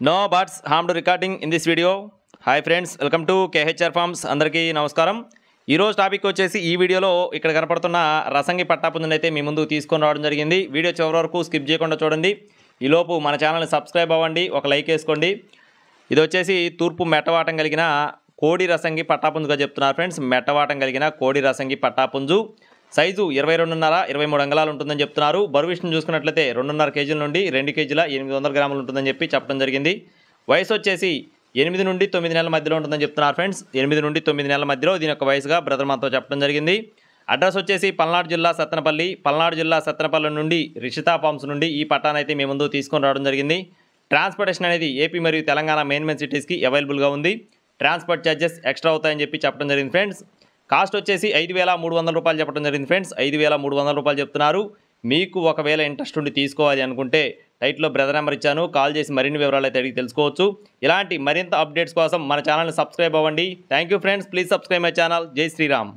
No buts harmed recording in this video. Hi friends, welcome to KHR forms. అందరికీ నమస్కారం. ఈరోజు topic వచ్చేసి ఈ వీడియోలో ఇక్కడ కనపడుతున్న రసంగి పట్టాపుంజుని అయితే మీ ముందు తీసుకొని రావడం జరిగింది. వీడియో చివరి వరకు స్కిప్ చేయకుండా చూడండి. ఈలోపు మన ఛానల్ని సబ్స్క్రైబ్ అవ్వండి, ఒక లైక్ వేసుకోండి. ఇది వచ్చేసి తూర్పు మెట్టవాటం కలిగిన కోడి రసంగి పట్టాపుంజుగా చెప్తున్నారు ఫ్రెండ్స్. మెట్టవాటం కలిగిన కోడి రసంగి పట్టాపుంజు సైజు 22.5 23 అంగుళాలు ఉంటుందని చెప్తున్నారు. బరువు విషయం చూసుకున్నట్లయితే 2.5 కేజీల నుండి 2 కేజీల 800 గ్రాములు ఉంటుందని చెప్పడం జరిగింది. వయసు వచ్చేసి 8 నుండి 9 నెలల మధ్యలో ఉంటుందని చెప్తున్నారు ఫ్రెండ్స్. 8 నుండి 9 నెలల మధ్యలో దీని యొక్క వయసుగా బ్రదర్ మనతో చెప్పడం జరిగింది. అడ్రస్ వచ్చేసి పల్నాడు జిల్లా సత్తెనపల్లి నుండి రిషితా ఫార్మ్స్ నుండి ఈ పట్టానైతే మీ ముందు తీసుకొని రావడం జరిగింది. ట్రాన్స్పోర్టేషన్ అనేది ఏపీ మరియు తెలంగాణ మెయిన్ సిటీస్కి అవైలబుల్గా ఉంది. ట్రాన్స్పోర్ట్ ఛార్జెస్ ఎక్స్ట్రా అవుతాయని చెప్పడం జరిగింది ఫ్రెండ్స్. కాస్ట్ వచ్చేసి 5,300 రూపాయలు చెప్పడం జరిగింది ఫ్రెండ్స్. 5,300 రూపాయలు చెప్తున్నారు. మీకు ఒకవేళ ఇంట్రెస్ట్ ఉండి తీసుకోవాలి అనుకుంటే టైట్లో బ్రదర్ నెంబర్ ఇచ్చాను, కాల్ చేసి మరిన్ని వివరాలు అయితే అడిగి తెలుసుకోవచ్చు. ఇలాంటి మరింత అప్డేట్స్ కోసం మన ఛానల్ని సబ్స్క్రైబ్ అవ్వండి. Thank you friends, please subscribe my channel. జై శ్రీరామ్.